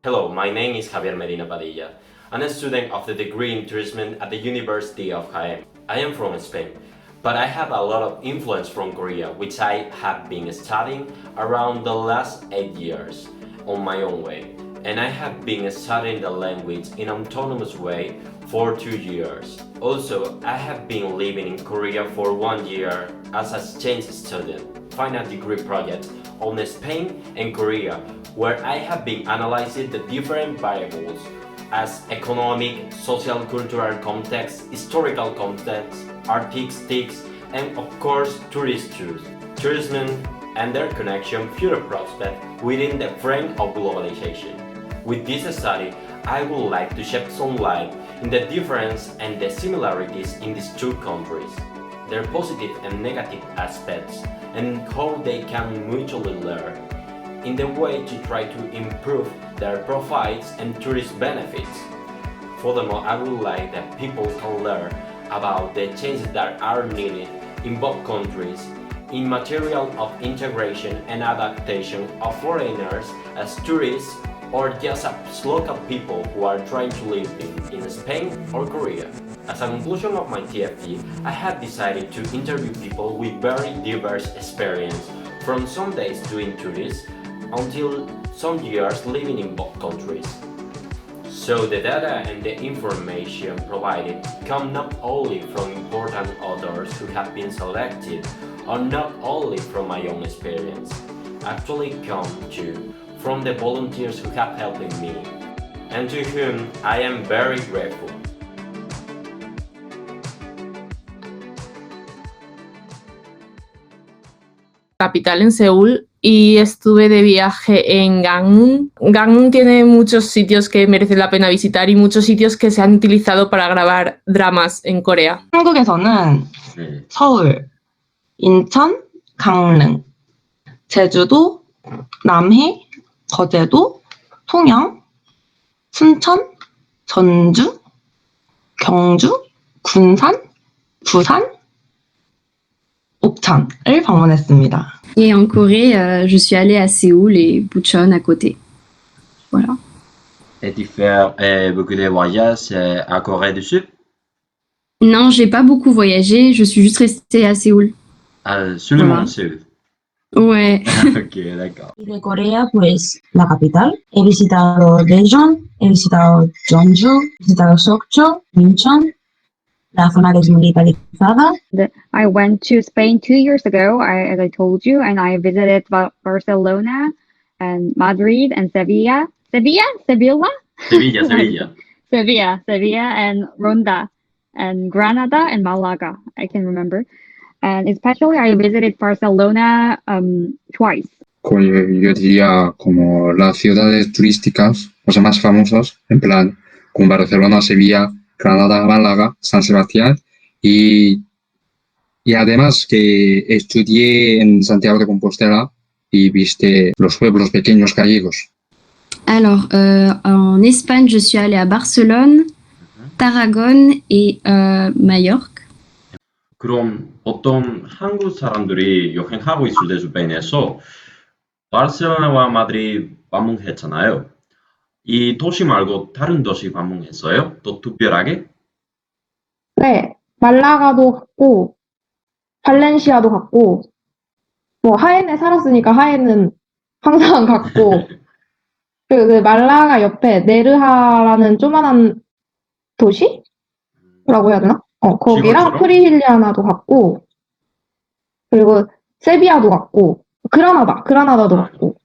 Hello, my name is Javier Medina Padilla. I'm a student of the degree in tourism at the University of Jaén. I am from Spain, but I have a lot of influence from Korea, which I have been studying around the last 8 years on my own way. And I have been studying the language in an autonomous way for 2 years. Also, I have been living in Korea for 1 year as an exchange student, final degree project on Spain and Korea, where I have been analyzing the different variables as economic, social, cultural context, historical context, artistics, and of course tourist choice, tourism and their connection future prospect within the frame of globalization. With this study, I would like to shed some light in the difference and the similarities in these two countries, their positive and negative aspects, and how they can mutually learn in the way to try to improve their profiles and tourist benefits. Furthermore, I would like that people can learn about the changes that are needed in both countries in material of integration and adaptation of foreigners as tourists or just as local people who are trying to live in Spain or Korea. As a conclusion of my TFE, I have decided to interview people with very diverse experience, from some days doing tourists until some years living in both countries. So the data and the information provided come not only from important authors who have been selected, or not only from my own experience, actually come too from the volunteers who have helped me, and to whom I am very grateful. Capital en Seúl y estuve de viaje en Gangneung. Gangneung tiene muchos sitios que merecen la pena visitar y muchos sitios que se han utilizado para grabar dramas en Corea. 한국에서는 서울, 인천, 강릉, 제주도, 남해, 거제도, 통영, 순천, 전주, 경주, 군산, 부산, 옥천을 방문했습니다. Et en Corée, je suis allée à Séoul et Bucheon à côté. Voilà. Et tu fais beaucoup de voyages à Corée du Sud? Non, j'ai pas beaucoup voyagé, je suis juste restée à Séoul. Seulement Voilà. Séoul. Ouais. Ok, d'accord. Y de Corea, pues la capital. He visitado Daejeon, he visitado Jeonju, he visitado Sokcho, Incheon, la zona desmilitarizada. I went to Spain 2 years ago, as I told you, and I visited Barcelona and Madrid and Sevilla. Sevilla? Sevilla, and Ronda, and Granada and Malaga, I can remember. And especially I visited Barcelona twice. Yo diría como las ciudades turísticas, o sea, más famosas, en plan, como Barcelona, Sevilla, Granada, Málaga, San Sebastián, y además que estudié en Santiago de Compostela y viste los pueblos pequeños gallegos. Alors, en Espagne, je suis allée à Barcelone, Tarragone et Majorque. 그럼 어떤 한국 사람들이 여행하고 있을 때 스페인에서 바르셀로나와 마드리드 방문했잖아요. 이 도시 말고 다른 도시 방문했어요? 또 특별하게? 네, 말라가도 갔고, 발렌시아도 갔고, 뭐 하엔에 살았으니까 하엔은 항상 갔고, 그리고 그 말라가 옆에 네르하라는 조만한 도시라고 해야 되나? 거기랑 지구처럼? 프리힐리아나도 갔고, 그리고 세비야도 갔고, 그라나다도 갔고.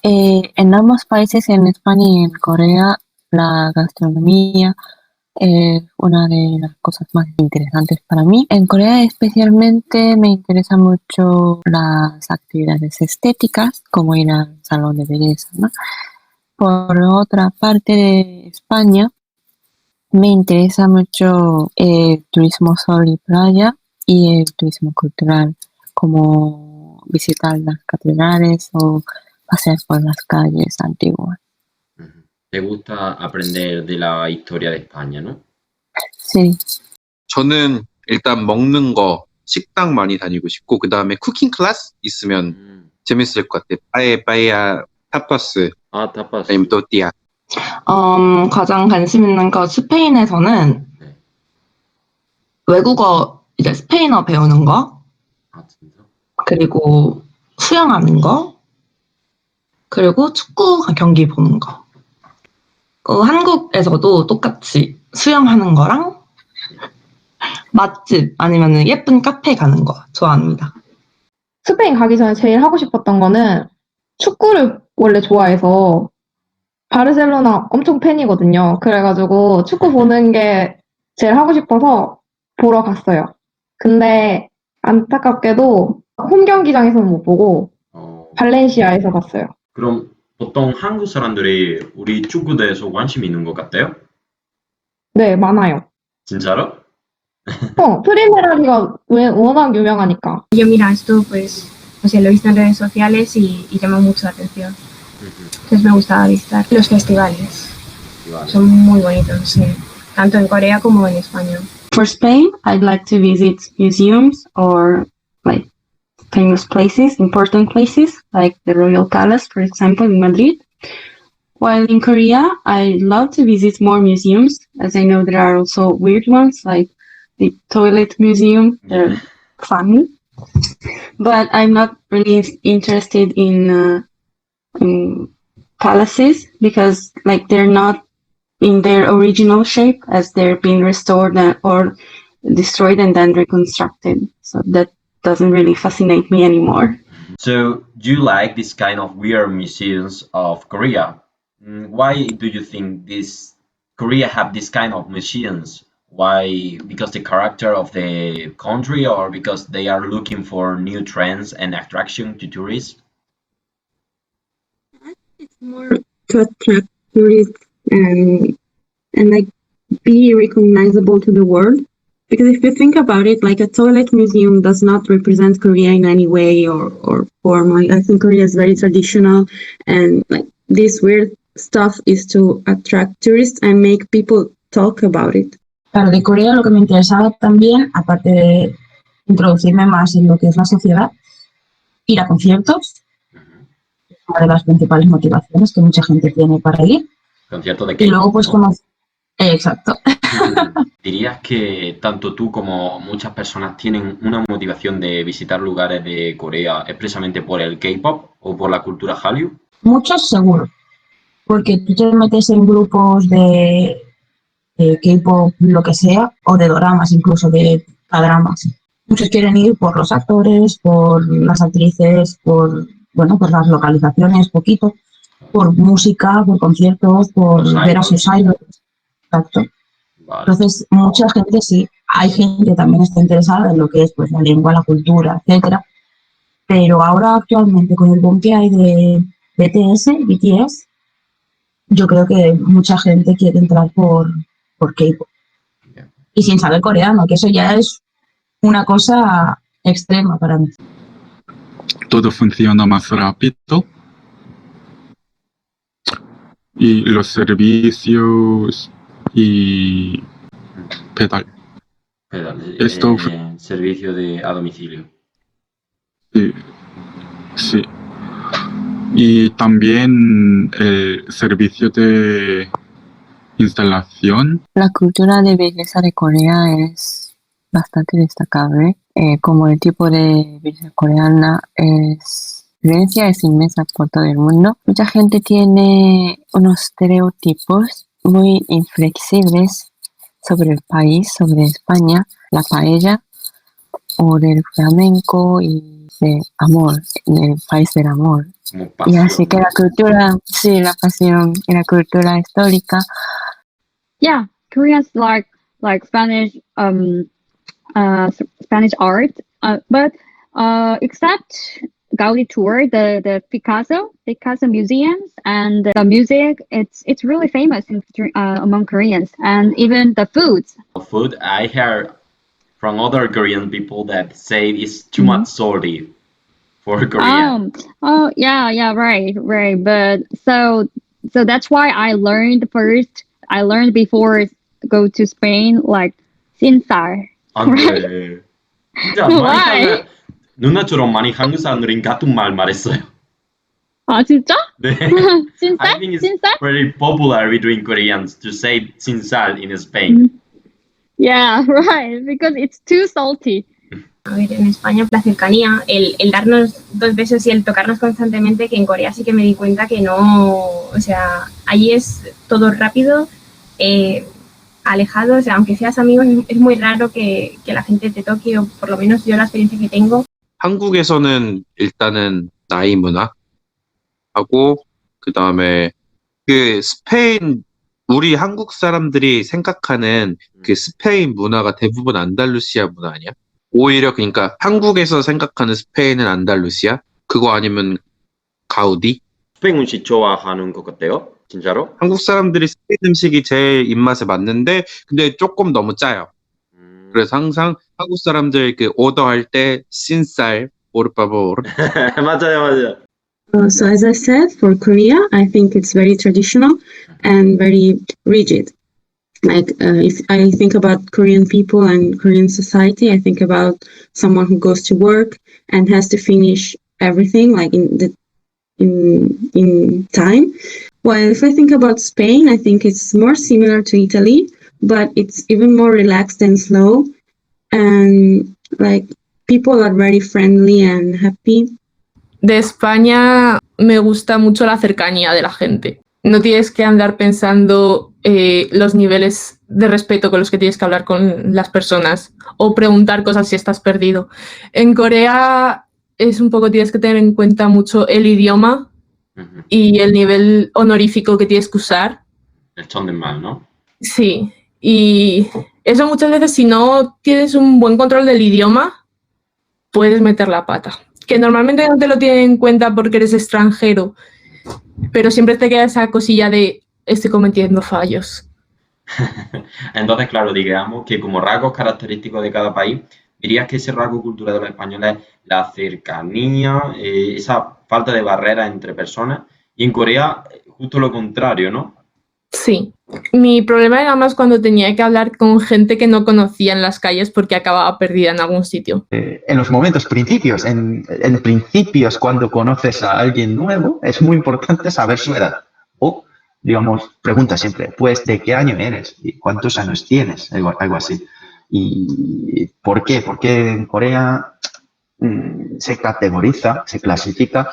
En ambos países, en España y en Corea, la gastronomía es una de las cosas más interesantes para mí. En Corea especialmente me interesan mucho las actividades estéticas, como ir al salón de belleza, ¿no? Por otra parte de España, me interesa mucho el turismo sol y playa y el turismo cultural, como visitar las catedrales o pasear por las calles antiguas. ¿Te gusta aprender de la historia de España, no? Sí. 저는 일단 먹는 거, 식당 많이 다니고 싶고, 그 다음에 쿠킹 클래스 있으면 재밌을 것 같아요. 빠에빠에야 타파스 아, tapas. 아니면 또띠아. 가장 관심 있는 거 스페인에서는 네. 외국어 이제 스페인어 배우는 거, 아, 진짜? 그리고 수영하는 거, 그리고 축구 경기 보는 거. 한국에서도 똑같이 수영하는 거랑 맛집 아니면 예쁜 카페 가는 거 좋아합니다. 스페인 가기 전에 제일 하고 싶었던 거는 축구를 원래 좋아해서 바르셀로나 엄청 팬이거든요. 그래가지고 축구 보는 게 제일 하고 싶어서 보러 갔어요. 근데 안타깝게도 홈 경기장에서는 못 보고 발렌시아에서 봤어요. 그럼 보통 한국 사람들이 우리 축구에 대해서 관심이 있는 것 같아요? 네, 많아요. 진짜로? 프리메라 리가 워낙 유명하니까. Yo mira esto, pues, o sea, lo he visto en redes sociales y llama mucho la atención. Entonces me gustaba visitar los festivales. Son muy bonitos, sí. Tanto en Corea como en España. For Spain, I'd like to visit museums or like famous places, important places, like the Royal Palace, for example, in Madrid. While in Korea, I love to visit more museums, as I know there are also weird ones, like the toilet museum. They're funny. But I'm not really interested in palaces because like they're not in their original shape as they're being restored or destroyed and then reconstructed. So that doesn't really fascinate me anymore. So, do you like this kind of weird museums of Korea? Why do you think Korea have this kind of museums? Why? Because the character of the country, or because they are looking for new trends and attraction to tourists? It's more to attract tourists and like be recognizable to the world. Because if you think about it, like a toilet museum does not represent Korea in any way or form. Like, I think Korea is very traditional, and like this weird stuff is to attract tourists and make people talk about it. Claro, de Corea lo que me interesaba también, aparte de introducirme más en lo que es la sociedad, ir a conciertos, una de las principales motivaciones que mucha gente tiene para ir. Concierto de Y luego pues ¿no? conocer... Exacto. ¿Dirías que tanto tú como muchas personas tienen una motivación de visitar lugares de Corea expresamente por el K-pop o por la cultura Hallyu? Muchos seguro, porque tú te metes en grupos de K-pop, lo que sea, o de doramas, incluso de K-dramas. Muchos quieren ir por los actores, por las actrices, por las localizaciones, poquito, por música, por conciertos, por ver a sus idols. Exacto. Vale. Entonces, mucha gente sí. Hay gente que también está interesada en lo que es pues la lengua, la cultura, etcétera. Pero ahora actualmente con el boom que hay de BTS, yo creo que mucha gente quiere entrar por K-pop. Y sin saber coreano, que eso ya es una cosa extrema para mí. Todo funciona más rápido y los servicios y pedal. Esto servicio a domicilio. Sí. Y también el servicio de instalación. La cultura de belleza de Corea es bastante destacable. Como el tipo de belleza coreana violencia es inmensa por todo el mundo. Mucha gente tiene unos estereotipos muy inflexibles sobre el país, sobre España, la paella o del flamenco y de amor, del país del amor. Y así que la cultura, sí, la pasión y la cultura histórica. Yeah, Koreans like Spanish Spanish art, but except Gaudi tour, the Picasso museums and the music, it's really famous among Koreans, and even the foods. Food, I heard from other Korean people that say it's too much salty for Korea. Oh yeah, right. But so that's why I learned before go to Spain, like sin sal. 안돼. 진짜 Why? 누나처럼 많이 한국 사람들인 같은 말 말했어요. 아, 진짜? I 찐쌀? think it's 찐쌀? very popular between Koreans to say sin sal in Spain. Yeah, right, because it's too salty. A ver, en España la cercanía, el darnos 2 besos y el tocarnos constantemente, que en Corea sí que me di cuenta que no, o sea, allí es todo rápido, alejado, o sea, aunque seas amigos, es muy raro que la gente te toque, o por lo menos yo la experiencia que tengo. 한국에서는 일단은 나이 문화하고 그다음에 그 스페인 우리 한국 사람들이 생각하는 그 스페인 문화가 대부분 안달루시아 문화 아니야? 오히려 그러니까 한국에서 생각하는 스페인은 안달루시아? 그거 아니면 가우디? 스페인 음식 좋아하는 것 같아요? 진짜로? 한국 사람들이 스페인 음식이 제일 입맛에 맞는데 근데 조금 너무 짜요. 그래서 항상 한국 사람들 그 오더할 때 신쌀, por favor. 맞아요. So as I said, for Korea, I think it's very traditional and very rigid. Like if I think about Korean people and Korean society, I think about someone who goes to work and has to finish everything like in time. While if I think about Spain, I think it's more similar to Italy, but it's even more relaxed and slow, and like people are very friendly and happy. De España me gusta mucho la cercanía de la gente. No tienes que andar pensando los niveles de respeto con los que tienes que hablar con las personas o preguntar cosas si estás perdido. En Corea es un poco, tienes que tener en cuenta mucho el idioma y el nivel honorífico que tienes que usar. El mal, ¿no? Sí, y eso muchas veces si no tienes un buen control del idioma, puedes meter la pata. Que normalmente no te lo tienen en cuenta porque eres extranjero, pero siempre te queda esa cosilla de estoy cometiendo fallos. Entonces, claro, digamos que como rasgos característicos de cada país, dirías que ese rasgo cultural de los españoles es la cercanía, esa falta de barrera entre personas, y en Corea justo lo contrario, ¿no? Sí, mi problema era más cuando tenía que hablar con gente que no conocía en las calles porque acababa perdida en algún sitio. En los momentos principios, en principios cuando conoces a alguien nuevo, es muy importante saber su edad. O, digamos, pregunta siempre, pues, ¿de qué año eres? ¿Y cuántos años tienes? Algo así. ¿Y por qué? Porque en Corea se categoriza, se clasifica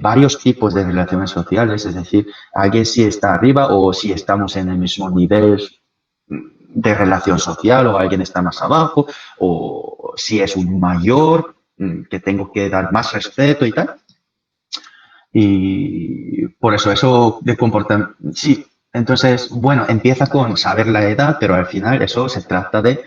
varios tipos de relaciones sociales, es decir, alguien si está arriba o si estamos en el mismo nivel de relación social o alguien está más abajo o si es un mayor que tengo que dar más respeto y tal. Y por eso de comportamiento, sí, entonces, bueno, empieza con saber la edad, pero al final eso se trata de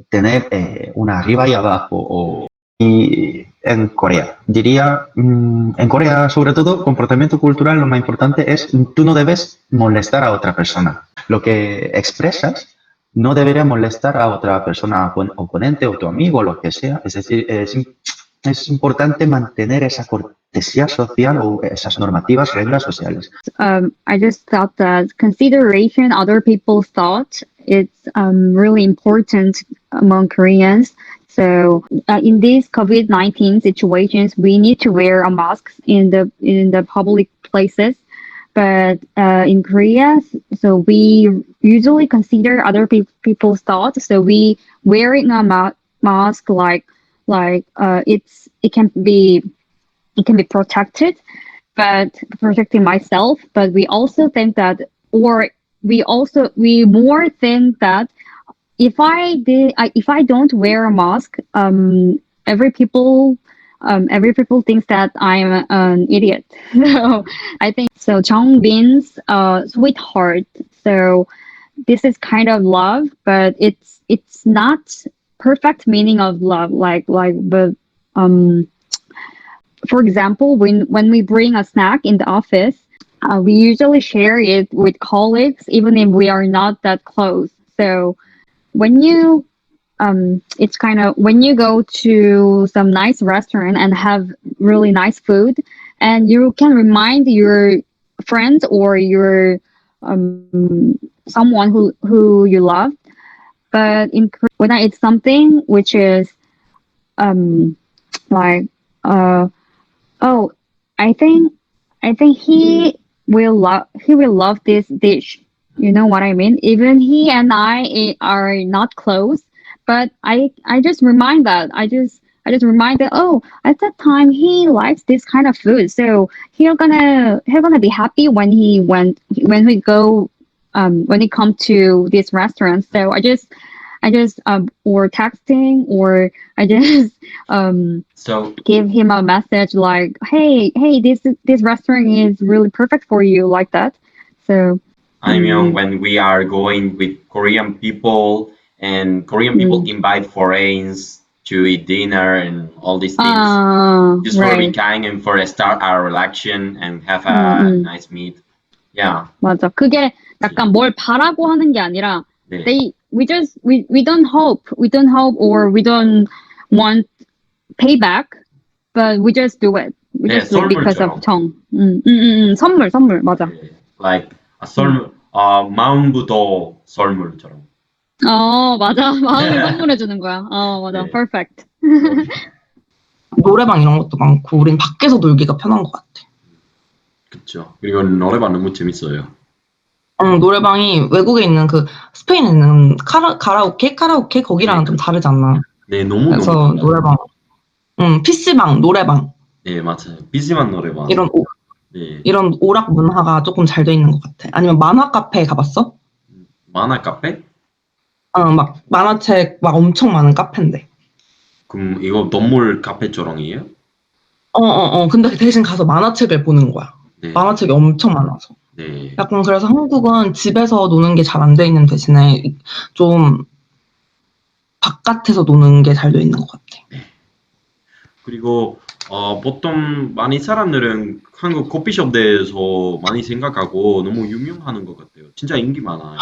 tener una arriba y abajo. Y en Corea, diría, en Corea sobre todo, comportamiento cultural, lo más importante es tú no debes molestar a otra persona. Lo que expresas no debería molestar a otra persona oponente o tu amigo o lo que sea. Es decir, es importante mantener esa cortesía social o esas normativas, reglas sociales. I just thought that consideration other people's thoughts it's really important among Koreans. So in these COVID-19 situations, we need to wear a mask in the public places. But in Korea, so we usually consider other people's thoughts. So we wearing a mask like it can be protected, but protecting myself. But we also think that, or we more think that if I don't wear a mask, every people thinks that I'm an idiot. So I think so. Changbin's sweetheart. So this is kind of love, but it's not perfect meaning of love. But for example, when we bring a snack in the office, we usually share it with colleagues, even if we are not that close. So when you it's kind of when you go to some nice restaurant and have really nice food, and you can remind your friends or your someone who you love. But when I eat something which is I think he will love this dish. You know what I mean? Even he and I are not close, but I just remind that I just remind that, oh, at that time he likes this kind of food, so he's gonna be happy when he come to this restaurant. So I just or texting, or I just So give him a message like, hey, this restaurant is really perfect for you, like that. So I mean, when we are going with Korean people and Korean people invite foreigners to eat dinner and all these things, just for be right. kind and for start our relaxation and have a nice meet. Yeah. 맞아. 그게 약간 뭘 바라고 하는 게 아니라 네. we don't hope or we don't want payback, but we just do it. We 네, just do it because of 선물처럼. 정. 선물 맞아. Like a 썰물, 마음부터 썰물처럼. 맞아. 마음을 선물해 주는 거야. 맞아. 네. Perfect. 노래방 이런 것도 많고 우린 밖에서 놀기가 편한 것 같아. 그렇죠. 그리고 노래방 너무 재밌어요. 노래방이 외국에 있는 그 스페인에 있는 카라오케 거기랑은 좀 다르지 않나? 네, 너무 그래서 달라요. 노래방, PC방, 노래방 네, 맞아요. 비지만 노래방. 네. 이런 오락 문화가 조금 잘 돼 있는 것 같아. 아니면 만화 카페 가봤어? 만화 카페? 막 만화책 막 엄청 많은 카페인데. 그럼 이거 동물 카페처럼이에요? 근데 대신 가서 만화책을 보는 거야. 네. 만화책이 엄청 많아서. 네. 약간 그래서 한국은 집에서 노는 게 잘 안 돼 있는 대신에 좀 바깥에서 노는 게 잘 돼 있는 것 같아. 그리고 보통 많이 사람들은 한국 커피숍에서 많이 생각하고 너무 유명하는 것 같아요. 진짜 인기 많아요.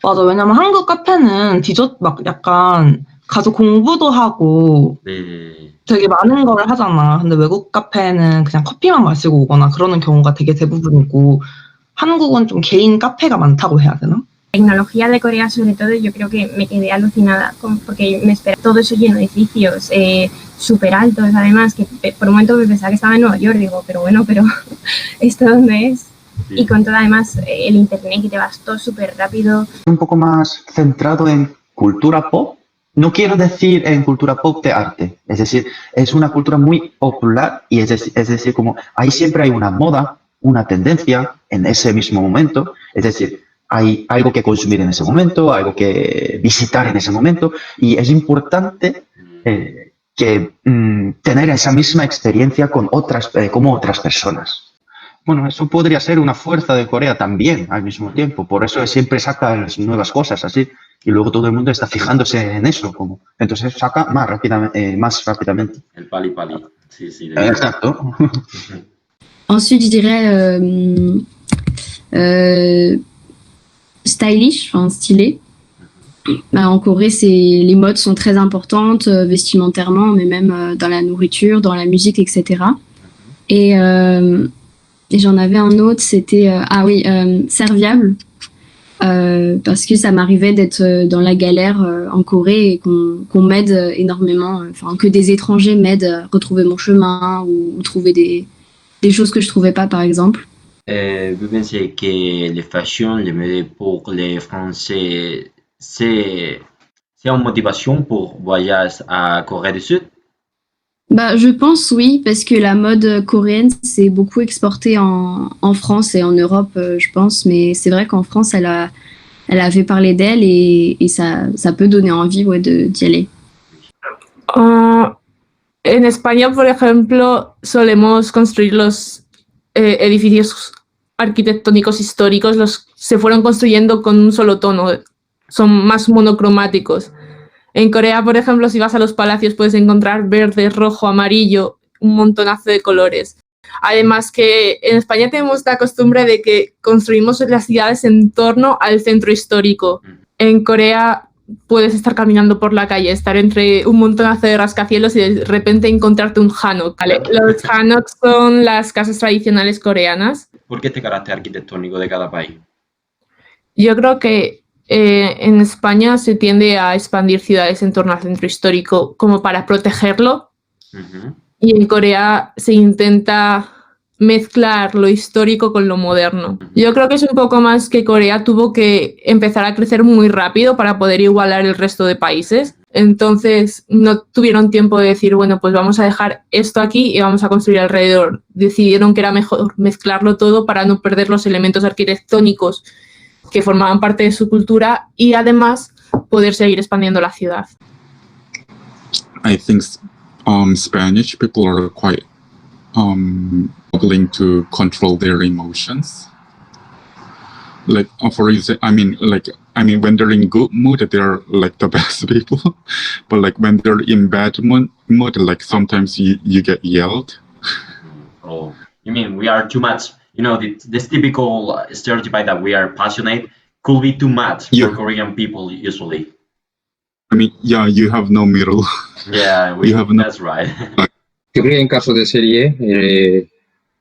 맞아. 왜냐면 한국 카페는 디저트 막 약간 가서 공부도 하고 네. 되게 많은 걸 하잖아. 근데 외국 카페는 그냥 커피만 마시고 오거나 그러는 경우가 되게 대부분이고 한국은 좀 개인 카페가 많다고 해야 되나? Tecnología de Corea, sobre todo, yo creo que me quedé alucinada porque me esperaba todo eso lleno de edificios súper altos, además, que por un momento me pensaba que estaba en Nueva York, digo, pero ¿esto dónde es? Sí. Y con todo, además, el internet, que te vas todo súper rápido. Un poco más centrado en cultura pop. No quiero decir en cultura pop de arte, es decir, es una cultura muy popular y es decir, como ahí siempre hay una moda, una tendencia en ese mismo momento, es decir, hay algo que consumir en ese momento, algo que visitar en ese momento y es importante que tener esa misma experiencia con como otras personas. Bueno, eso podría ser una fuerza de Corea también al mismo tiempo, por eso siempre saca las nuevas cosas así y luego todo el mundo está fijándose en eso, entonces saca más rápidamente. El pali pali. Sí, sí. Exacto. Ensuite, je dirais stylish, enfin stylé. En Corée, les modes sont très importantes vestimentairement, mais même dans la nourriture, dans la musique, etc. Et j'en avais un autre, c'était serviable, parce que ça m'arrivait d'être dans la galère en Corée et qu'on m'aide énormément, que des étrangers m'aident à retrouver mon chemin ou trouver des choses que je trouvais pas, par exemple. Vous pensez que les fashion, les modes pour les Français, c'est une motivation pour voyager à Corée du Sud? Je pense oui, parce que la mode coréenne s'est beaucoup exportée en France et en Europe, je pense. Mais c'est vrai qu'en France, elle a fait parler d'elle et ça peut donner envie d'y aller. En España, por ejemplo, solemos construir los edificios arquitectónicos históricos, se fueron construyendo con un solo tono, son más monocromáticos. En Corea, por ejemplo, si vas a los palacios puedes encontrar verde, rojo, amarillo, un montonazo de colores. Además que en España tenemos la costumbre de que construimos las ciudades en torno al centro histórico. En Corea puedes estar caminando por la calle, estar entre un montonazo de rascacielos y de repente encontrarte un hanok. ¿Vale? Los hanoks son las casas tradicionales coreanas. ¿Por qué este carácter arquitectónico de cada país? Yo creo que en España se tiende a expandir ciudades en torno al centro histórico como para protegerlo. Y en Corea se intenta mezclar lo histórico con lo moderno. Yo creo que es un poco más que Corea tuvo que empezar a crecer muy rápido para poder igualar el resto de países. Entonces no tuvieron tiempo de decir, bueno, pues vamos a dejar esto aquí y vamos a construir alrededor. Decidieron que era mejor mezclarlo todo para no perder los elementos arquitectónicos que formaban parte de su cultura y además poder seguir expandiendo la ciudad. I think Spanish people are quite struggling to control their emotions. Like, for example, I mean, when they're in good mood, they're like the best people. But like when they're in bad mood, like sometimes you get yelled. Oh, you mean we are too much? You know, this typical stereotype that we are passionate could be too much for Korean people usually. I mean, yeah, you have no middle. Yeah, that's right. Yo creo que en caso de serie,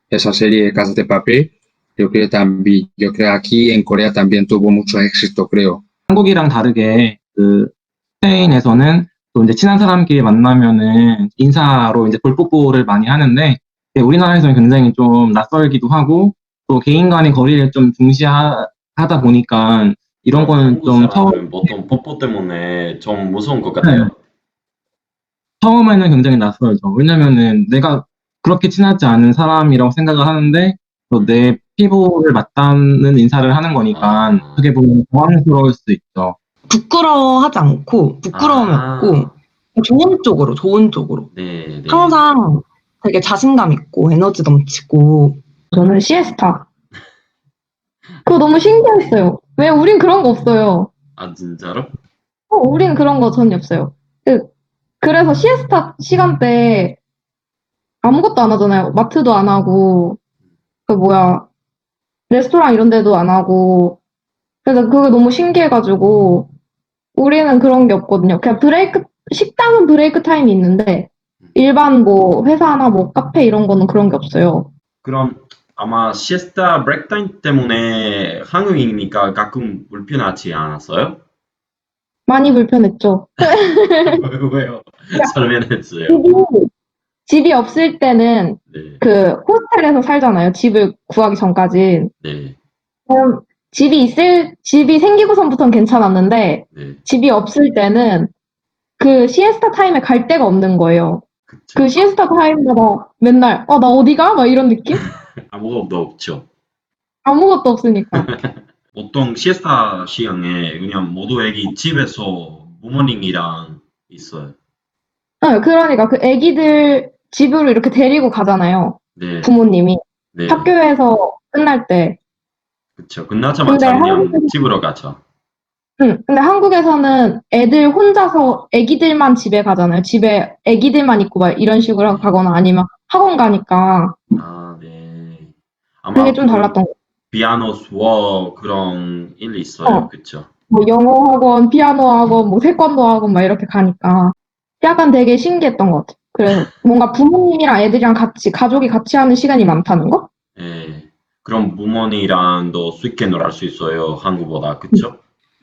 esa serie Casa de Papel, yo creo que aquí en Corea también tuvo mucho éxito, creo. 한국이랑 다르게 그 스페인에서는 또 이제 친한 사람끼리 만나면은 인사로 이제 볼뽀뽀를 많이 하는데 우리나라에서는 굉장히 좀 낯설기도 하고 또 개인 간의 거리를 좀 중시하다 보니까 이런 거는 좀 보통 뽀뽀 때문에 좀 무서운 것 같아요. 처음에는 굉장히 낯설죠. 왜냐면은 내가 그렇게 친하지 않은 사람이라고 생각을 하는데 또 내 피부를 맞닿는 인사를 하는 거니까 어떻게 보면 당황스러울 수 있죠. 부끄러워하지 않고 부끄러움이 없고 좋은 쪽으로 네. 항상 되게 자신감 있고 에너지 넘치고. 저는 시에스타. 그거 너무 신기했어요. 왜 우린 그런 거 없어요. 아 진짜로? 우린 그런 거 전혀 없어요. 그래서 시에스타 시간대 아무것도 안 하잖아요. 마트도 안 하고 레스토랑 이런 데도 안 하고. 그래서 그게 너무 신기해가지고 우리는 그런 게 없거든요. 그냥 식당은 브레이크 타임이 있는데 일반 뭐 회사나 뭐 카페 이런 거는 그런 게 없어요. 그럼 아마 시에스타 브레이크 타임 때문에 한국이니까 가끔 불편하지 않았어요? 많이 불편했죠. 왜요? 설명해주세요. 집이 없을 때는 그 호스텔에서 살잖아요. 집을 구하기 전까지. 네. 집이 생기고선부터는 괜찮았는데 집이 없을 때는 그 시에스타 타임에 갈 데가 없는 거예요. 그 시에스타 타임마다 맨날 나 어디가? 막 이런 느낌? 아무것도 없죠. 아무것도 없으니까. 보통 시에스타 시간에 그냥 모두에게 집에서 부모님이랑 있어요. 그러니까 그 애기들 집으로 이렇게 데리고 가잖아요. 네. 부모님이. 네. 학교에서 끝날 때. 그쵸. 끝나자마자 그냥 집으로 가죠. 근데 한국에서는 애들 혼자서 애기들만 집에 가잖아요. 집에 애기들만 있고 막 이런 식으로 가거나 아니면 학원 가니까. 아, 네. 그게 좀 달랐던 거. 피아노 수업 그런 일이 있어요. 그쵸? 뭐 영어 학원, 피아노 학원, 뭐 태권도 학원 막 이렇게 가니까 약간 되게 신기했던 것 같아요. 그래서 뭔가 부모님이랑 애들이랑 가족이 같이 하는 시간이 많다는 거? 네. 그럼 부모님이랑도 쉽게 놀 수 있어요. 한국보다, 그쵸?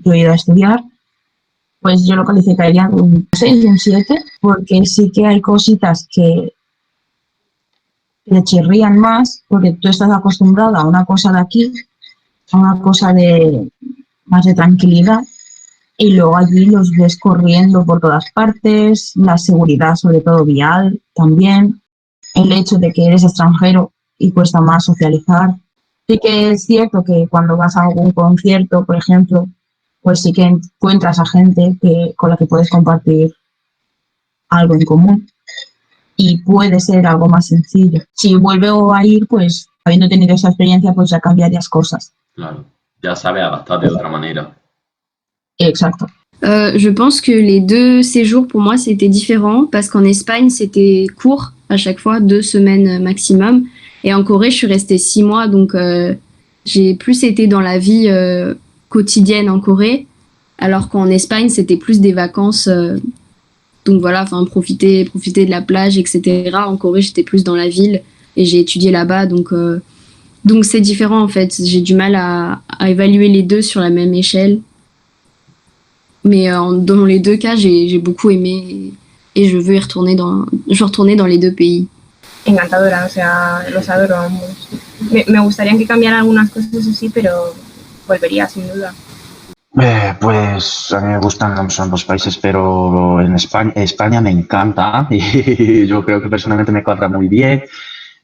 Yo he ido a estudiar, pues yo lo calificaría de un 6 y un 7, porque sí que hay cositas que te chirrían más, porque tú estás acostumbrado a una cosa de aquí, a una cosa más de tranquilidad, y luego allí los ves corriendo por todas partes, la seguridad, sobre todo vial, también, el hecho de que eres extranjero y cuesta más socializar. Sí que es cierto que cuando vas a algún concierto, por ejemplo, pues sí que encuentras a gente con la que puedes compartir algo en común y puede ser algo más sencillo. Si vuelvo a ir, pues habiendo tenido esa experiencia, pues ya cambiarías cosas. Claro, ya sabe adaptar de otra manera. Exacto. Je pense que les deux séjours pour moi c'était différent parce qu'en Espagne c'était court à chaque fois, 2 semaines maximum, et en Corée je suis restée 6 mois donc j'ai plus été dans la vie quotidienne en Corée, alors qu'en Espagne c'était plus des vacances, donc voilà, enfin profiter de la plage, etc. En Corée j'étais plus dans la ville et j'ai étudié là-bas, donc c'est différent en fait. J'ai du mal à évaluer les deux sur la même échelle, mais dans les deux cas j'ai beaucoup aimé et je veux retourner dans les deux pays. Encantadora, o sea, los adoro a ambos. Me gustaría que cambiaran algunas cosas así, pero volvería sin duda. Pues a mí me gustan ambos países, pero en España me encanta y yo creo que personalmente me cuadra muy bien.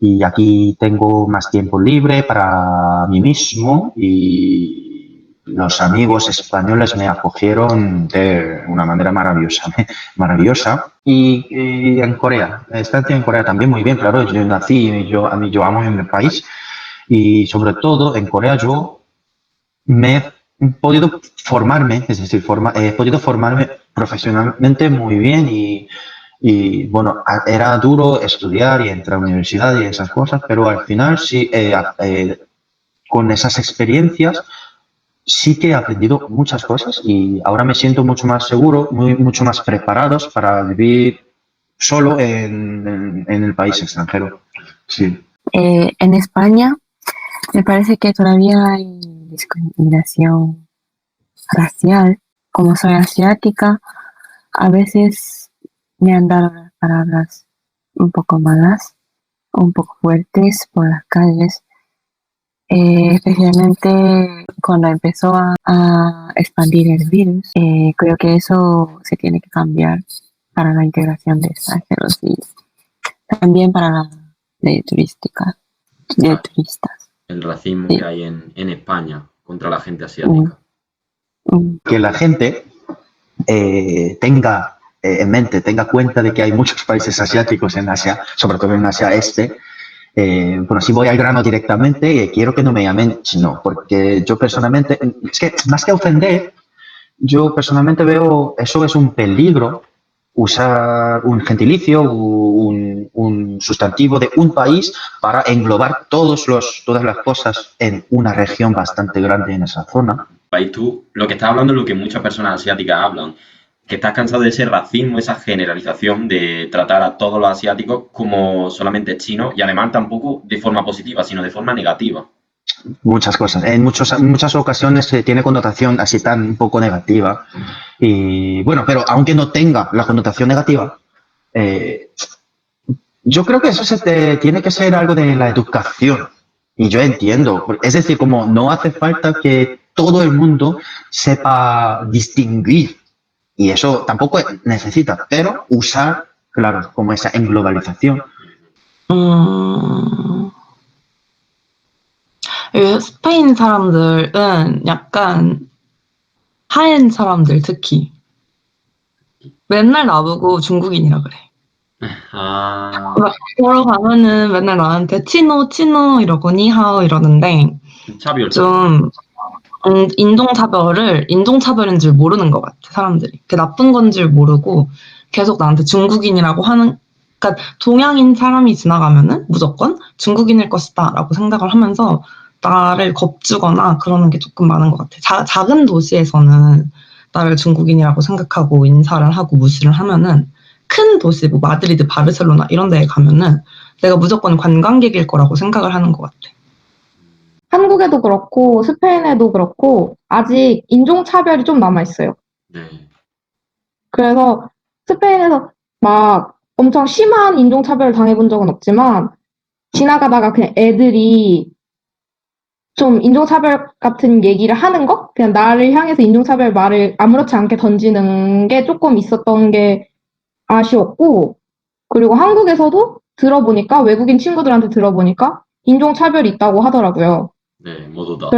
Y aquí tengo más tiempo libre para mí mismo y los amigos españoles me acogieron de una manera maravillosa. Y en Corea, estancia en Corea también muy bien, claro, yo nací, yo amo en mi país y sobre todo en Corea yo me he podido formarme, es decir, he podido formarme profesionalmente muy bien y bueno, era duro estudiar y entrar a la universidad y esas cosas, pero al final sí, con esas experiencias sí que he aprendido muchas cosas y ahora me siento mucho más seguro, mucho más preparados para vivir solo en el país extranjero. Sí. En España me parece que todavía hay discriminación racial. Como soy asiática, a veces me han dado las palabras un poco malas, un poco fuertes por las calles, especialmente cuando empezó a expandir el virus. Creo que eso se tiene que cambiar para la integración de extranjeros y también para la ley turística, de turistas. El racismo que hay en España contra la gente asiática. Que la gente tenga en mente, tenga cuenta de que hay muchos países asiáticos en Asia, sobre todo en Asia Este. Bueno, si voy al grano directamente, quiero que no me llamen chino, porque yo personalmente, es que más que ofender, yo personalmente veo eso es un peligro, usar un gentilicio, un sustantivo de un país para englobar todas las cosas en una región bastante grande en esa zona. Y tú, lo que estás hablando es lo que muchas personas asiáticas hablan, que estás cansado de ese racismo, esa generalización de tratar a todos los asiáticos como solamente chinos y además tampoco de forma positiva, sino de forma negativa. Muchas cosas. En muchas ocasiones tiene connotación así tan un poco negativa. Y bueno, pero aunque no tenga la connotación negativa, yo creo que eso tiene que ser algo de la educación. Y yo entiendo. Es decir, como no hace falta que todo el mundo sepa distinguir. Y eso tampoco necesita, pero usar, claro, como esa englobalización. 스페인 사람들은 약간 하얀 사람들 특히 맨날 나보고 중국인이라 그래. 막 보러 가면은 맨날 나한테 치노 이러고 니하오 이러는데 좀 인종차별인 줄 모르는 것 같아, 사람들이. 그게 나쁜 건 줄 모르고 계속 나한테 중국인이라고 하는, 그러니까 동양인 사람이 지나가면은 무조건 중국인일 것이다 라고 생각을 하면서 나를 겁주거나 그러는 게 조금 많은 것 같아. 작은 도시에서는 나를 중국인이라고 생각하고 인사를 하고 무시를 하면은 큰 도시, 뭐 마드리드, 바르셀로나 이런 데에 가면은 내가 무조건 관광객일 거라고 생각을 하는 것 같아. 한국에도 그렇고 스페인에도 그렇고 아직 인종차별이 좀 남아있어요. 그래서 스페인에서 막 엄청 심한 인종차별을 당해본 적은 없지만 지나가다가 그냥 애들이 좀 인종차별 같은 얘기를 하는 거? 그냥 나를 향해서 인종차별 말을 아무렇지 않게 던지는 게 조금 있었던 게 아쉬웠고, 그리고 한국에서도 들어보니까 외국인 친구들한테 들어보니까 인종차별이 있다고 하더라고요. 네, 모두 다.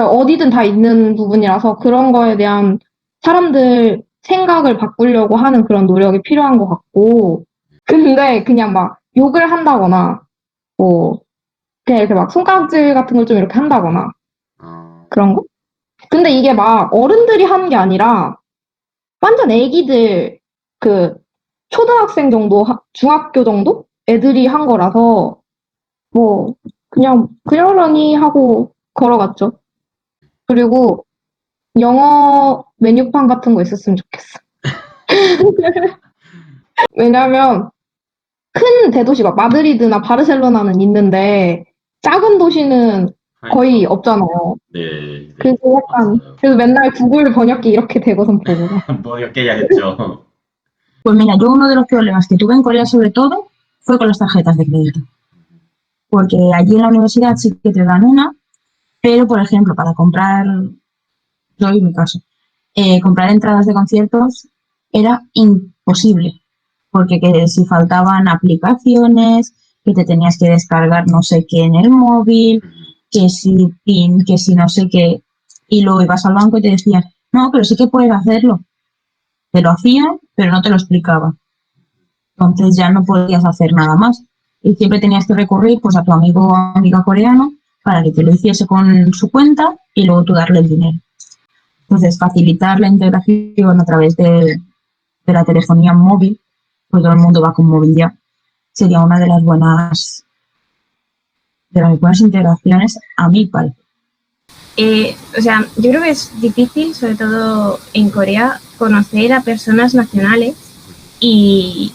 어디든 다 있는 부분이라서 그런 거에 대한 사람들 생각을 바꾸려고 하는 그런 노력이 필요한 것 같고, 근데 그냥 막 욕을 한다거나, 뭐, 그냥 이렇게 막 손가락질 같은 걸 좀 이렇게 한다거나, 그런 거? 근데 이게 막 어른들이 하는 게 아니라, 완전 애기들, 초등학생 정도, 중학교 정도? 애들이 한 거라서, 뭐, 그냥 그러려니 하고 걸어갔죠. 그리고 영어 메뉴판 같은 거 있었으면 좋겠어. 왜냐면 큰 대도시 막 마드리드나 바르셀로나는 있는데 작은 도시는 거의 없잖아요. 네. 그래서 약간 그래서 맨날 구글 번역기 이렇게 대고선 보고. 번역해야겠죠. Pues mira, yo uno de los problemas que tuve en Corea sobre todo fue con las tarjetas de crédito. Porque allí en la universidad sí que te dan una, pero por ejemplo para comprar, yo en mi caso, comprar entradas de conciertos era imposible. Porque que si faltaban aplicaciones, que te tenías que descargar no sé qué en el móvil, que si PIN, que si no sé qué, y luego ibas al banco y te decían, no, pero sí que puedes hacerlo. Te lo hacían, pero no te lo explicaba. Entonces ya no podías hacer nada más. Y siempre tenías que recurrir pues a tu amigo o amiga coreano para que te lo hiciese con su cuenta y luego tú darle el dinero. Entonces, facilitar la integración a través de la telefonía móvil, pues todo el mundo va con móvil ya, sería una de las buenas integraciones a mi parecer. O sea, yo creo que es difícil, sobre todo en Corea, conocer a personas nacionales y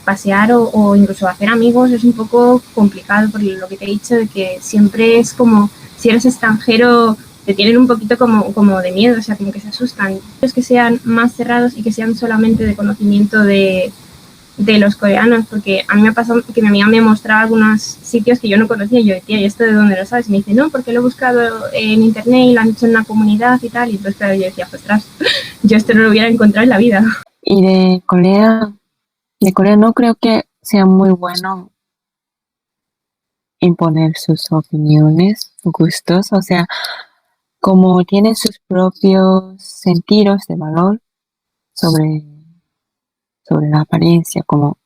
pasear o incluso hacer amigos es un poco complicado por lo que te he dicho, de que siempre es como, si eres extranjero, te tienen un poquito como de miedo, o sea, como que se asustan. Es que sean más cerrados y que sean solamente de conocimiento de los coreanos, porque a mí me pasó que mi amiga me mostraba algunos sitios que yo no conocía, y yo decía, ¿y esto de dónde lo sabes? Y me dice, no, porque lo he buscado en internet y lo han hecho en una comunidad y tal, y entonces claro, yo decía, ostras, yo esto no lo hubiera encontrado en la vida. Y de Corea no creo que sea muy bueno imponer sus opiniones, gustos, o sea, como tienen sus propios sentidos de valor sobre la apariencia, como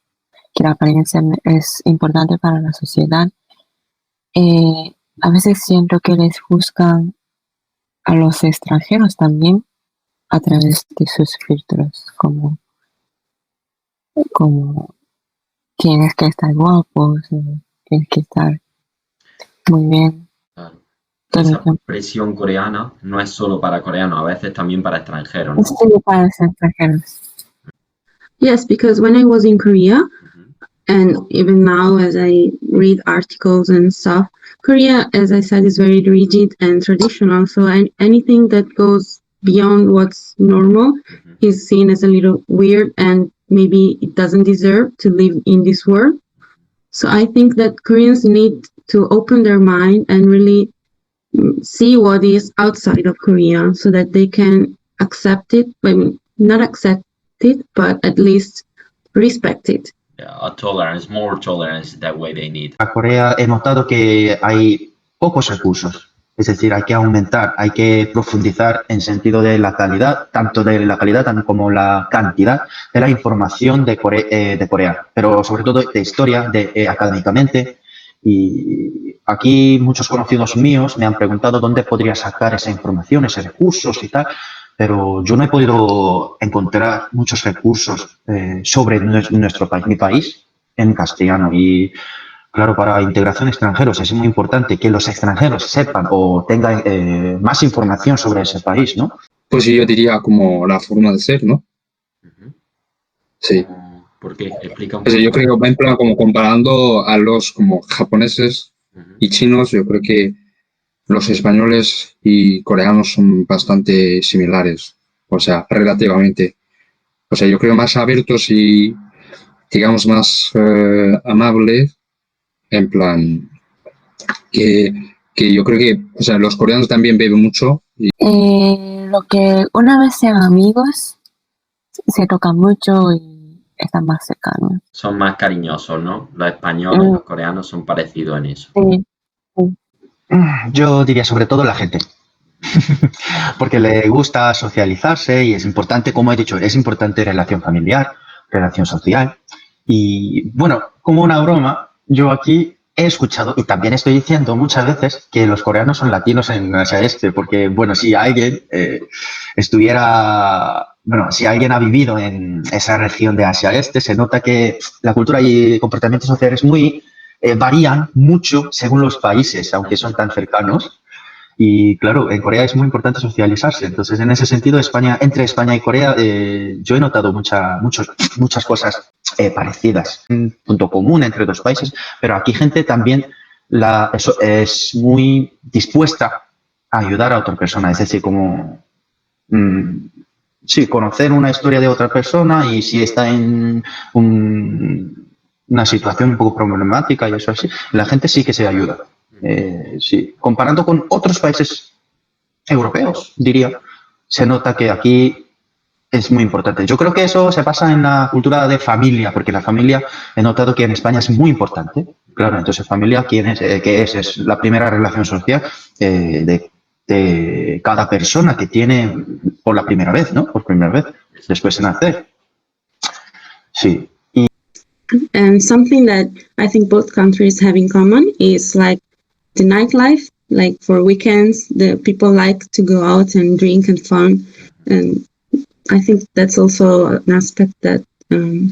que la apariencia es importante para la sociedad, a veces siento que les juzgan a los extranjeros también a través de sus filtros, como tienes que estar guapo, tienes que estar muy bien. Claro. todo el Esa tiempo. presión coreana no es solo para coreanos, a veces también para extranjeros, ¿no? Sí, para los extranjeros. Yes, because when I was in Korea, and even now as I read articles and stuff, Korea, as I said, is very rigid and traditional. So anything that goes beyond what's normal is seen as a little weird, and maybe it doesn't deserve to live in this world. So I think that Koreans need to open their mind and really see what is outside of Korea so that they can accept it. I mean, not accept it, but at least respect it. Yeah, a tolerance, more tolerance, that way they need. A Corea he notado que hay pocos recursos, es decir, hay que aumentar, hay que profundizar en sentido de la calidad, tanto de la calidad como la cantidad de la información de Corea, pero sobre todo de historia, académicamente. Y aquí muchos conocidos míos me han preguntado dónde podría sacar esa información, esos recursos y tal, pero yo no he podido encontrar muchos recursos sobre nuestro país, mi país, en castellano. Y claro, para integración de extranjeros es muy importante que los extranjeros sepan o tengan más información sobre ese país, ¿no? Pues yo diría como la forma de ser, ¿no? Sí. ¿Por qué? Explica un Pues poco. yo creo que en plan como comparando a los como japoneses y chinos, yo creo que los españoles y coreanos son bastante similares, o sea, relativamente. O sea, yo creo más abiertos y, digamos, más amables, en plan, que yo creo que, o sea, los coreanos también beben mucho. Y Lo que una vez sean amigos, se tocan mucho y están más cercanos. Son más cariñosos, ¿no? Los españoles y los coreanos son parecidos en eso. Sí, sí. Yo diría sobre todo la gente, porque le gusta socializarse y es importante, como he dicho, es importante relación familiar, relación social. Y bueno, como una broma, yo aquí he escuchado y también estoy diciendo muchas veces que los coreanos son latinos en Asia Este, porque bueno, si alguien si alguien ha vivido en esa región de Asia Este, se nota que la cultura y comportamientos sociales varían mucho según los países, aunque son tan cercanos. Y claro, en Corea es muy importante socializarse. Entonces, en ese sentido, entre España y Corea, yo he notado muchas cosas parecidas. Un punto común entre dos países, pero aquí gente también es muy dispuesta a ayudar a otra persona. Es decir, como sí, conocer una historia de otra persona y si está en una situación un poco problemática y eso así, la gente sí que se ayuda. Sí, comparando con otros países europeos, diría, se nota que aquí es muy importante. Yo creo que eso se pasa en la cultura de familia, porque la familia he notado que en España es muy importante. Claro, entonces familia, ¿quién es? ¿Qué es? Es la primera relación social de cada persona que tiene por la primera vez, ¿no? Por primera vez, después de nacer. Sí. And something that I think both countries have in common is like the nightlife. Like for weekends, the people like to go out and drink and fun. And I think that's also an aspect that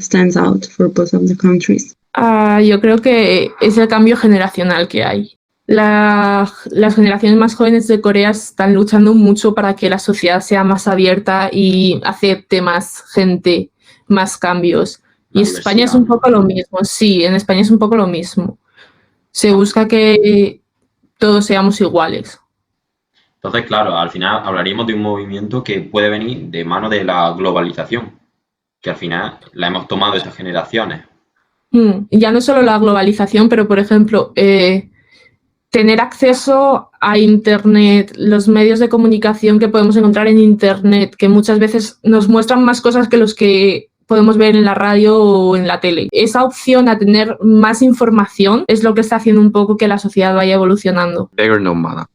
stands out for both of the countries. Yo creo que es el cambio generacional que hay. Las generaciones más jóvenes de Corea están luchando mucho para que la sociedad sea más abierta y acepte más gente, más cambios. Y España es un poco lo mismo, sí, en España es un poco lo mismo. Se busca que todos seamos iguales. Entonces, claro, al final hablaríamos de un movimiento que puede venir de mano de la globalización, que al final la hemos tomado estas generaciones. Ya no solo la globalización, pero por ejemplo, tener acceso a Internet, los medios de comunicación que podemos encontrar en Internet, que muchas veces nos muestran más cosas que los que podemos ver en la radio o en la tele. Esa opción a tener más información es lo que está haciendo un poco que la sociedad vaya evolucionando. 너무 많아.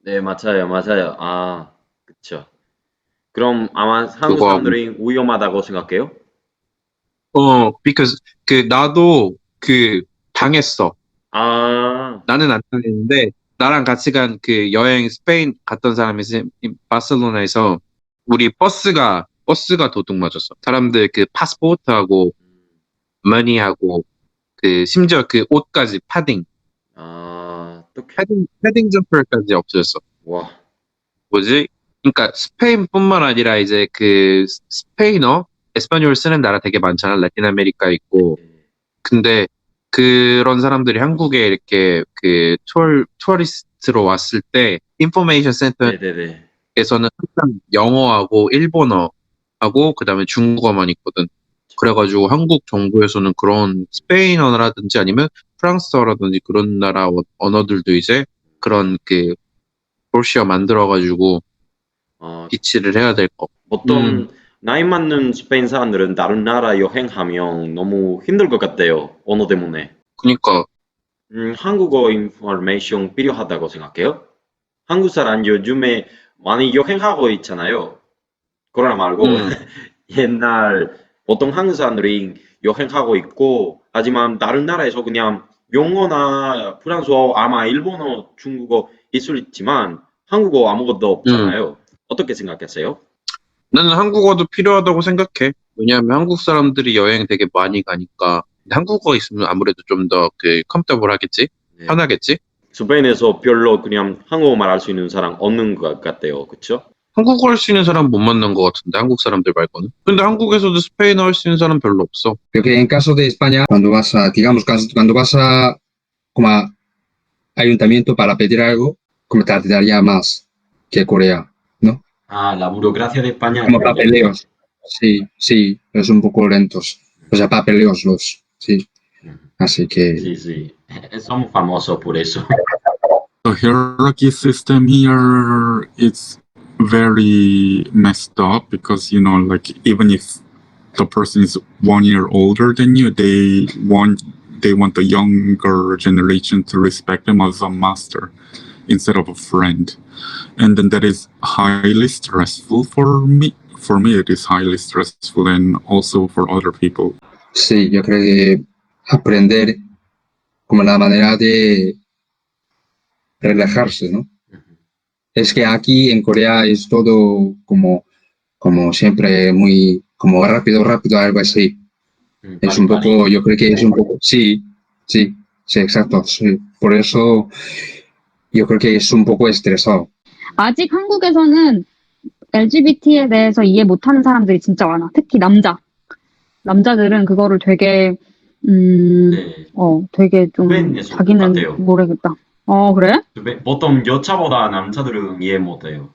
네, 맞아요. 아, 그쵸. 그럼 아마 한국 그거- 사람들이 위험하다고 생각해요? because 나도 당했어. 아, 나는 안 당했는데 나랑 같이 간 여행 스페인 갔던 사람이 바르셀로나에서 우리 버스가 도둑 맞았어. 사람들 파스포트하고 머니하고 심지어 옷까지 패딩 점퍼까지 없어졌어. 와. 뭐지? 그러니까 스페인뿐만 아니라 이제 스페인어, 에스파뇰 쓰는 나라 되게 많잖아. 라틴 아메리카 있고. 근데 그런 사람들이 한국에 이렇게 투어리스트로 왔을 때 인포메이션 센터에서는 항상 영어하고 일본어하고 그다음에 중국어만 있거든. 그래가지고 한국 정부에서는 그런 스페인어라든지 아니면 프랑스어라든지 그런 나라 언어들도 이제 그런 브로셔 만들어가지고 비치를 해야 될 거. 보통 나이 많는 스페인 사람들은 다른 나라 여행하면 너무 힘들 것 같아요. 언어 때문에. 그니까. 한국어 인포메이션 필요하다고 생각해요? 한국 사람 요즘에 많이 여행하고 있잖아요. 코로나 말고 옛날 보통 한국 사람들이 여행하고 있고 하지만 다른 나라에서 그냥 영어나 프랑스어, 아마 일본어, 중국어 있지만 한국어 아무것도 없잖아요. 어떻게 생각하세요? 나는 한국어도 필요하다고 생각해. 왜냐하면 한국 사람들이 여행 되게 많이 가니까 한국어 있으면 아무래도 좀 더 컴포터블 하겠지? 편하겠지? 스페인에서 별로 그냥 한국어 말할 수 있는 사람 없는 것 같아요. 그렇죠? 한국어 할 수 있는 사람 못 만난 것 같은데 한국 사람들 말고는. 근데 한국에서도 스페인어 할 수 있는 사람 별로 없어. Creo que en caso de España, cuando vas a como a ayuntamiento para pedir algo, como tardaría más que Corea, ¿no? Ah, la burocracia de España. Como papeleos. Sí, es un poco lentos. O sea, papeleos sí. Así que... Sí. Somos famosos por eso. The hierarchy system here is very messed up because, like, even if the person is 1 year older than you, they want the younger generation to respect them as a master instead of a friend. And then that is highly stressful for me. For me, it is highly stressful and also for other people. Sí, yo creo que aprender como la manera de relajarse, ¿no? Es que aquí en Corea es todo como siempre muy como rápido, algo así. Es un poco, yo creo que es un poco, sí, exacto. Sí. Por eso yo creo que es un poco estresado. 아직 한국에서는 LGBT에 대해서 이해 못하는 사람들이 진짜 많아. 특히 남자들은 그거를 되게 되게 좀 자기는 모르겠다. 그래? 보통 여자보다 남자들은 이해 못해요.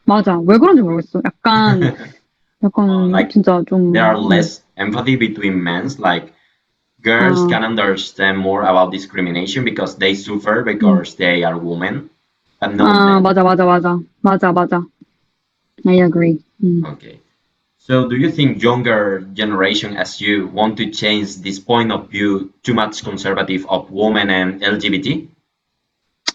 맞아. 왜 그런지 모르겠어. 약간 약간 Like 진짜 좀 there are less empathy between men. Like girls can understand more about discrimination because they suffer because they are women. But not men. 맞아. I agree. Okay. So do you think younger generation as you want to change this point of view too much conservative of women and LGBT?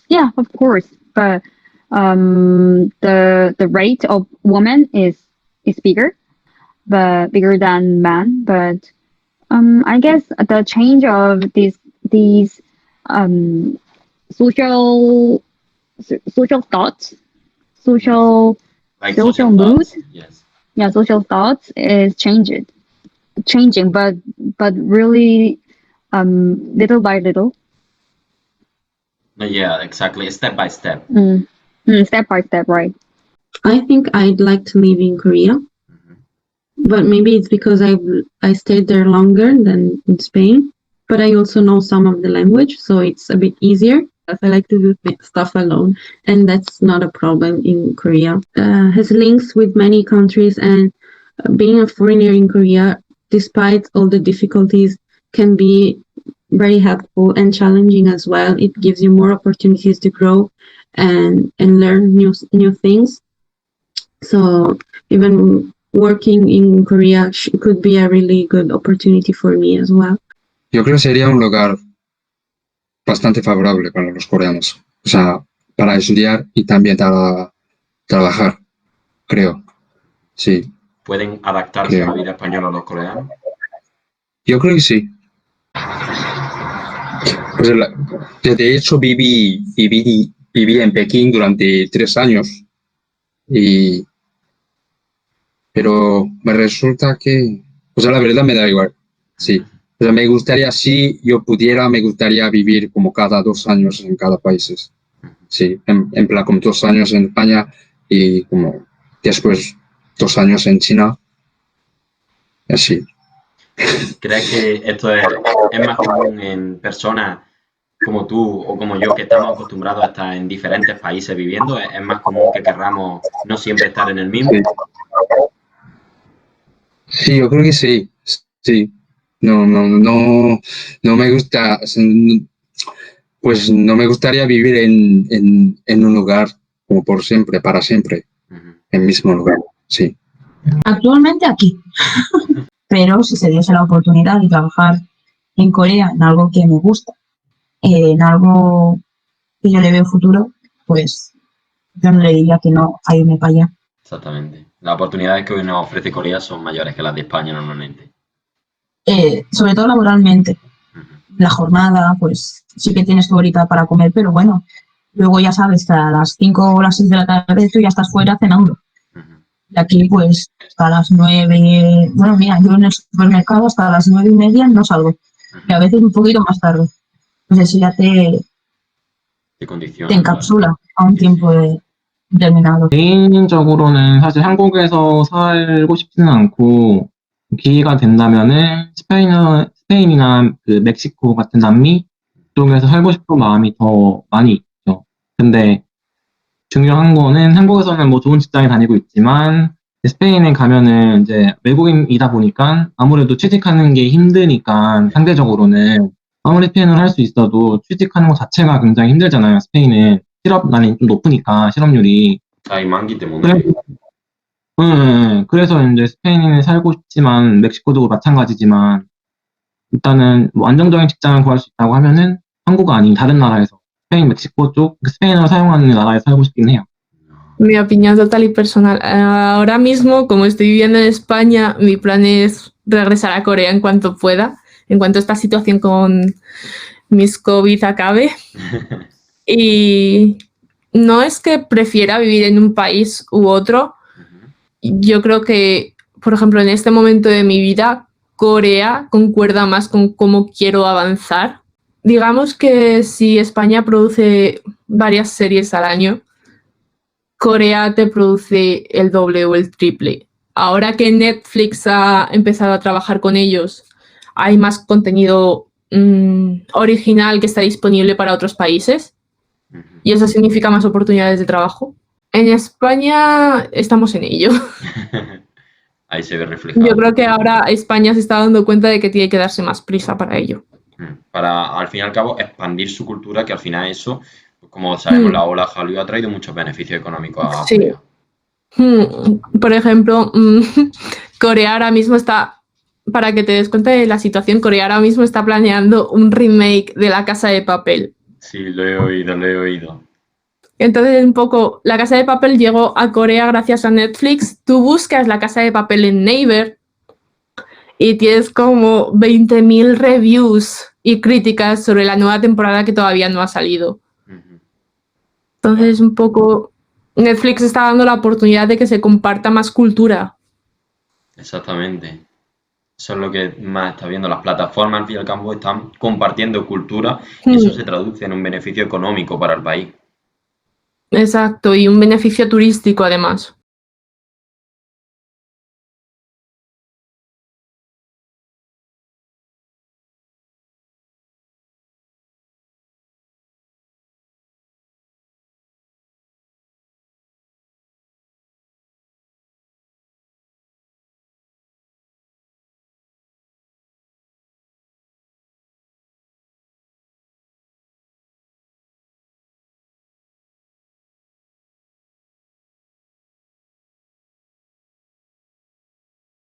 Yeah, of course. But the rate of women is bigger, but bigger than men. But I guess the change of these social thoughts, social Like social social mood, thoughts? Yes. yeah, social thoughts is changing, but really little by little, Yeah, exactly. Step by step. step by step, right? I think I'd like to live in Korea, but maybe it's because I stayed there longer than in Spain. But I also know some of the language, so it's a bit easier. I like to do stuff alone, and that's not a problem in Korea. Has links with many countries, and being a foreigner in Korea, despite all the difficulties, can be very helpful and challenging as well. It gives you more opportunities to grow and learn new things. So even working in Korea could be a really good opportunity for me as well. Yo creo que sería un lugar bastante favorable para los coreanos. O sea, para estudiar y también para trabajar, creo. Sí, ¿Pueden adaptarse a la creo. vida española los coreanos? Yo creo que sí. Pues de hecho viví en Pekín durante 3 años, pero me resulta que, o sea, la verdad me da igual, sí. O sea, me gustaría, si yo pudiera, me gustaría vivir como cada 2 años en cada país. Sí, en plan como 2 años en España y como después 2 años en China, así. ¿Crees que esto es más común en personas como tú o como yo que estamos acostumbrados a estar en diferentes países viviendo? ¿Es más común que querramos no siempre estar en el mismo? Sí, yo creo que sí. Sí. No me gusta, pues no me gustaría vivir en un lugar como por siempre, para siempre, en el mismo lugar, sí. Actualmente aquí, pero si se diese la oportunidad de trabajar en Corea en algo que me gusta, en algo que yo le veo futuro, pues yo no le diría que no a irme para allá. Exactamente. Las oportunidades que hoy nos ofrece Corea son mayores que las de España normalmente. Sobre todo laboralmente. La jornada, pues sí que tienes tu horita para comer, pero bueno, luego ya sabes que a las 5 o las 6 de la tarde tú ya estás fuera cenando. Y aquí pues hasta las 9, bueno mira, yo en el supermercado hasta las 9:30 no salgo. Y a veces un poquito más tarde. Pues eso ya te encapsula a un tiempo determinado. 개인적으로는 사실 한국에서 살고 싶지는 않고 기회가 된다면은 스페인이나 그 멕시코 같은 남미 쪽에서 살고 싶은 마음이 더 많이 있죠. 근데 중요한 거는 한국에서는 뭐 좋은 직장에 다니고 있지만 스페인에 가면은 이제 외국인이다 보니까 아무래도 취직하는 게 힘드니까 상대적으로는 아무리 스페인어를 할 수 있어도 취직하는 것 자체가 굉장히 힘들잖아요. 스페인은 실업난이 좀 높으니까 실업률이. Hay 많기 때문에. 그래서 이제 스페인에 살고 싶지만 멕시코도 마찬가지지만 일단은 뭐 안정적인 직장을 구할 수 있다고 하면은 한국 아닌 다른 나라에서 스페인, 멕시코 쪽 스페인어를 사용하는 나라에 살고 싶긴 해요. Mi opinión total y personal. Ahora mismo, como estoy viviendo en España, mi plan es regresar a Corea en cuanto pueda, en cuanto esta situación con mis COVID acabe. Y no es que prefiera vivir en un país u otro. Yo creo que, por ejemplo, en este momento de mi vida, Corea concuerda más con cómo quiero avanzar. Digamos que si España produce varias series al año, Corea te produce el doble o el triple. Ahora que Netflix ha empezado a trabajar con ellos, hay más contenido original que está disponible para otros países y eso significa más oportunidades de trabajo. En España estamos en ello. Ahí se ve reflejado. Yo creo que ahora España se está dando cuenta de que tiene que darse más prisa para ello. Para, al fin y al cabo, expandir su cultura, que al final eso, pues, como sabemos, la ola Hallyu ha traído muchos beneficios económicos a Sí. Corea. Por ejemplo, Corea ahora mismo está, para que te des cuenta de la situación, Corea ahora mismo está planeando un remake de La Casa de Papel. Sí, lo he oído, lo he oído. Entonces, un poco, La Casa de Papel llegó a Corea gracias a Netflix. Tú buscas La Casa de Papel en Naver y tienes como 20.000 reviews y críticas sobre la nueva temporada que todavía no ha salido. Entonces, un poco, Netflix está dando la oportunidad de que se comparta más cultura. Exactamente. Eso es lo que más está viendo. Las plataformas, al fin y al cabo, están compartiendo cultura y eso se traduce en un beneficio económico para el país. Exacto, y un beneficio turístico además.